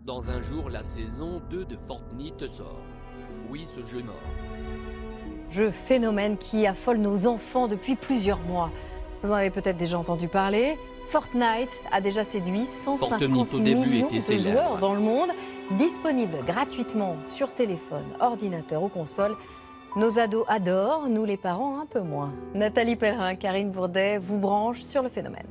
Dans un jour, la saison 2 de Fortnite sort. Oui, ce jeu mort. Jeu phénomène qui affole nos enfants depuis plusieurs mois. Vous en avez peut-être déjà entendu parler. Fortnite a déjà séduit 150 Fortnite, au début, millions était de célèbre. joueurs dans le monde. Disponible gratuitement sur téléphone, ordinateur ou console. Nos ados adorent, nous les parents un peu moins. Nathalie Pellerin, Karine Bourdet vous branchent sur le phénomène.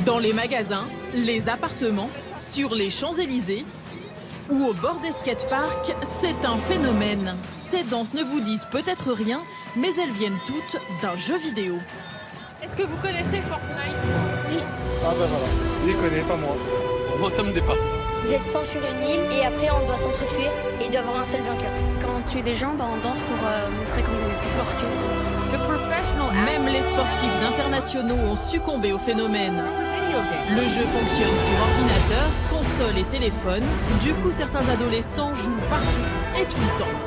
Dans les magasins, les appartements, sur les Champs-Élysées ou au bord des skateparks, c'est un phénomène. Ces danses ne vous disent peut-être rien, mais elles viennent toutes d'un jeu vidéo. Est-ce que vous connaissez Fortnite? Oui, Ah bah voilà, il connaît, pas moi. Pour moi, ça me dépasse. vous êtes 100 sur une île et après on doit s'entretuer et il doit y avoir un seul vainqueur. Quand on tue des gens, on danse pour montrer qu'on est plus fort qu'eux. Même les sportifs internationaux ont succombé au phénomène. Le jeu fonctionne sur ordinateur, console et téléphone. Du coup, certains adolescents jouent partout et tout le temps.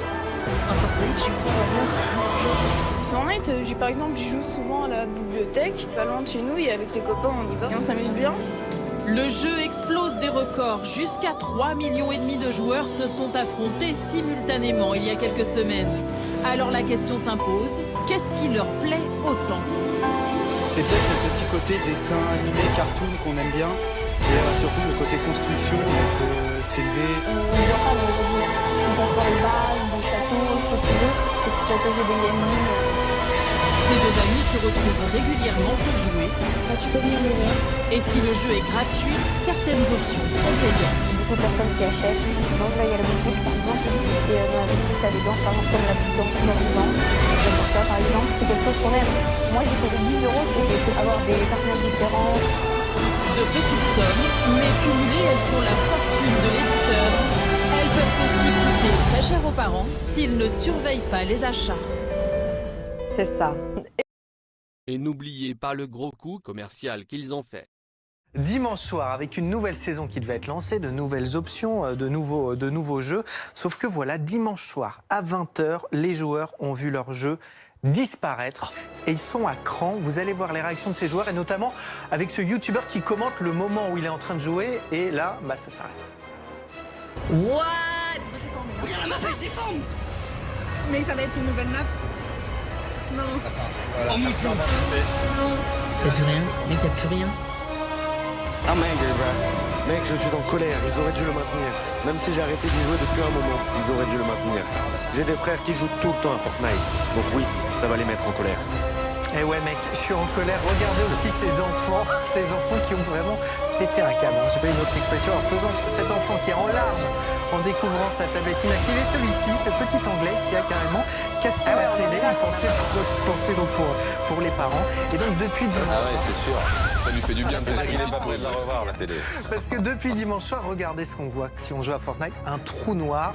À Fortnite, je joue 3 heures. Fortnite, par exemple, j'y joue souvent à la bibliothèque, pas loin de chez nous, et avec les copains, on y va. Et on s'amuse bien. Le jeu explose des records. Jusqu'à 3,5 millions de joueurs se sont affrontés simultanément il y a quelques semaines. Alors la question s'impose, qu'est-ce qui leur plaît autant? C'est peut-être ce petit côté dessin animé, cartoon qu'on aime bien, et surtout le côté construction, de s'élever. On ne voit pas dans les autres jeux. Tu peux construire des bases, des châteaux, ce que tu veux, pour protéger des ennemis. Ces deux amis se retrouvent régulièrement pour jouer. Tu peux venir les voir. Et si le jeu est gratuit, certaines options sont payantes. Beaucoup de personnes qui achètent. Donc là, il y a la boutique, par exemple. Et dans la boutique, tu as des danses, par exemple, comme la danse mort-vivant. J'aime ça, par exemple. C'est quelque chose qu'on aime. Moi, j'ai payé 10 €, c'était pour avoir des personnages différents. De petites sommes, mais cumulées, elles font la fortune de l'éditeur. Elles peuvent aussi coûter très cher aux parents s'ils ne surveillent pas les achats. C'est ça. Et n'oubliez pas le gros coup commercial qu'ils ont fait. Dimanche soir, avec une nouvelle saison qui devait être lancée, de nouvelles options, de nouveaux jeux. Sauf que voilà, dimanche soir, à 20 h, les joueurs ont vu leur jeu disparaître. Et ils sont à cran. Vous allez voir les réactions de ces joueurs, et notamment avec ce youtubeur qui commente le moment où il est en train de jouer. Et là, bah, ça s'arrête. What? Regarde la map, elle se déforme. Mais ça va être une nouvelle map. Non. Voilà, Oh, mon Dieu. Y'a plus rien, mec, y'a plus rien. Ah mec, je suis en colère, ils auraient dû le maintenir. Même si j'ai arrêté d'y jouer depuis un moment, ils auraient dû le maintenir. J'ai des frères qui jouent tout le temps à Fortnite, donc oui, ça va les mettre en colère. Et ouais mec, je suis en colère. Regardez aussi ces enfants qui ont vraiment pété un câble. J'ai pas une autre expression. Alors, cet enfant qui est en larmes en découvrant sa tablette inactivée, celui-ci, ce petit anglais qui a carrément cassé la télé. Il pensait donc pour les parents. Et donc depuis dimanche. Ah ouais, c'est sûr. Ça lui fait du bien de Il n'est pas prêt de la revoir, la télé. Parce que depuis dimanche soir, regardez ce qu'on voit si on joue à Fortnite. Un trou noir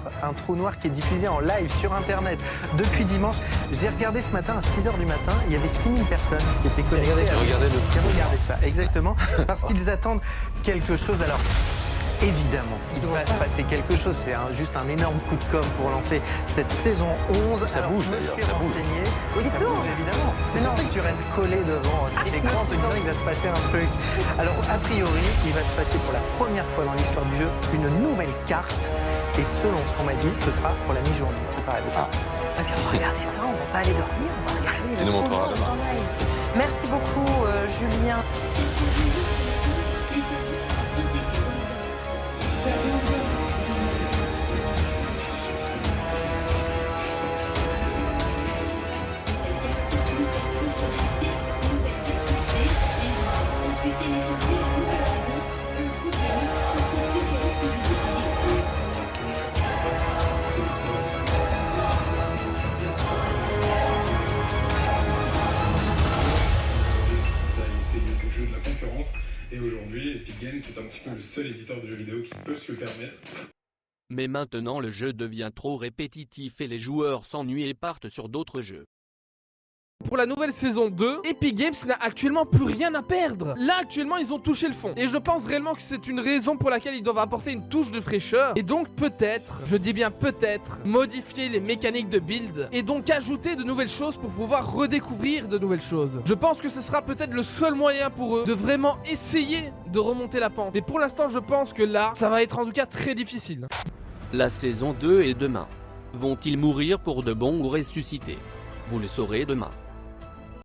qui est diffusé en live sur Internet. Depuis dimanche, j'ai regardé ce matin à 6 h du matin, il y avait 6000 personnes qui étaient connectées. Regardez ça, exactement. Parce qu'ils attendent quelque chose. Alors, évidemment, il va se passer quelque chose. C'est juste un énorme coup de com' pour lancer cette saison 11. Ça bouge d'ailleurs, ça bouge. Oui, ça bouge évidemment. C'est pour ça que tu restes collé devant cet écran en te disant qu'il va se passer un truc. Alors, a priori, il va se passer pour la première fois dans l'histoire du jeu une nouvelle carte. Et selon ce qu'on m'a dit, ce sera pour la mi-journée. Eh bien, regardez ça, on va pas aller dormir, on va regarder. Il nous montrera le demain. travail. Merci beaucoup, Julien. Et aujourd'hui, Epic Games, c'est un petit peu le seul éditeur de jeux vidéo qui peut se le permettre. Mais maintenant, le jeu devient trop répétitif et les joueurs s'ennuient et partent sur d'autres jeux. Pour la nouvelle saison 2, Epic Games n'a actuellement plus rien à perdre. Là actuellement ils ont touché le fond. Et je pense réellement que c'est une raison pour laquelle ils doivent apporter une touche de fraîcheur. Et donc peut-être, je dis bien peut-être, modifier les mécaniques de build. Et donc ajouter de nouvelles choses pour pouvoir redécouvrir de nouvelles choses. Je pense que ce sera peut-être le seul moyen pour eux de vraiment essayer de remonter la pente. Mais pour l'instant je pense que là, ça va être en tout cas très difficile. La saison 2 est demain. Vont-ils mourir pour de bon ou ressusciter? Vous le saurez demain.